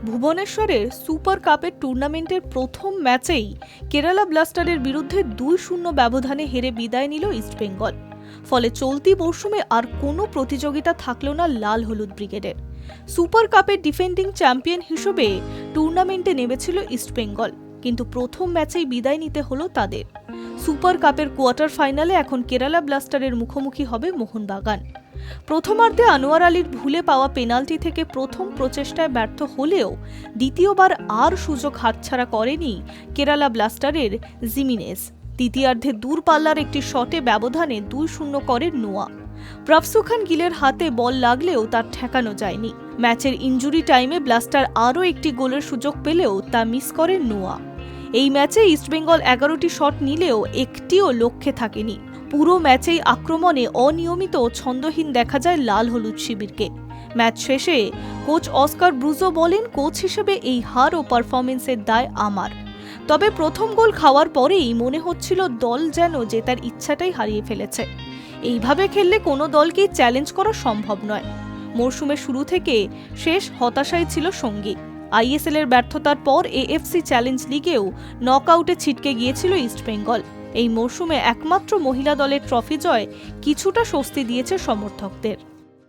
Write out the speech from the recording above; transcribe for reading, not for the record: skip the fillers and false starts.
ভুবনেশ্বরের super কাপের টুর্নামেন্টের প্রথম ম্যাচেই কেরালা ব্লাস্টারের বিরুদ্ধে 2-0 ব্যবধানে হেরে বিদায় নিল ইস্টবেঙ্গল। ফলে চলতি মরশুমে আর কোনো প্রতিযোগিতা থাকল না লাল হলুদ ব্রিগেডের। সুপার কাপের ডিফেন্ডিং চ্যাম্পিয়ন হিসেবে টুর্নামেন্টে নেমেছিল ইস্টবেঙ্গল, কিন্তু প্রথম ম্যাচেই বিদায় নিতে হলো তাদের। সুপার কাপের কোয়ার্টার ফাইনালে এখন কেরালা ব্লাস্টারের মুখোমুখি হবে মোহনবাগান। প্রথমার্ধে আনোয়ার আলীর ভুলে পাওয়া পেনাল্টি থেকে প্রথম প্রচেষ্টায় ব্যর্থ হলেও দ্বিতীয়বার আর সুযোগ হাতছাড়া করেনি কেরালা ব্লাস্টারের জিমিনেজ। তৃতীয়ার্ধে দূরপাল্লার একটি শটে ব্যবধানে 2-0 করে নোয়া। প্রফসুখান গিলের হাতে বল লাগলেও তার ঠেকানো যায়নি। ম্যাচের ইনজুরি টাইমে ব্লাস্টার আরও একটি গোলের সুযোগ পেলেও তা মিস করে নোয়া। এই ম্যাচে ইস্টবেঙ্গল 11টি শট নিলেও একটিও লক্ষ্যে থাকেনি। পুরো ম্যাচেই আক্রমণে অনিয়মিত ও ছন্দহীন দেখা যায় লাল হলুদ শিবিরকে। ম্যাচ শেষে কোচ অস্কার ব্রুজো বলেন, কোচ হিসেবে এই হার ও পারফরমেন্সের দায় আমার। তবে প্রথম গোল খাওয়ার পরেই মনে হচ্ছিল দল যেন জেতার ইচ্ছাটাই হারিয়ে ফেলেছে। এইভাবে খেললে কোনো দলকেই চ্যালেঞ্জ করা সম্ভব নয়। মরশুমের শুরু থেকে শেষ হতাশাই ছিল সঙ্গী। আইএসএল এর ব্যর্থতার পর এএফসি চ্যালেঞ্জ লিগেও নকআউটে ছিটকে গিয়েছিল ইস্টবেঙ্গল। এই মরশুমে একমাত্র মহিলা দলের ট্রফি জয় কিছুটা স্বস্তি দিয়েছে সমর্থকদের।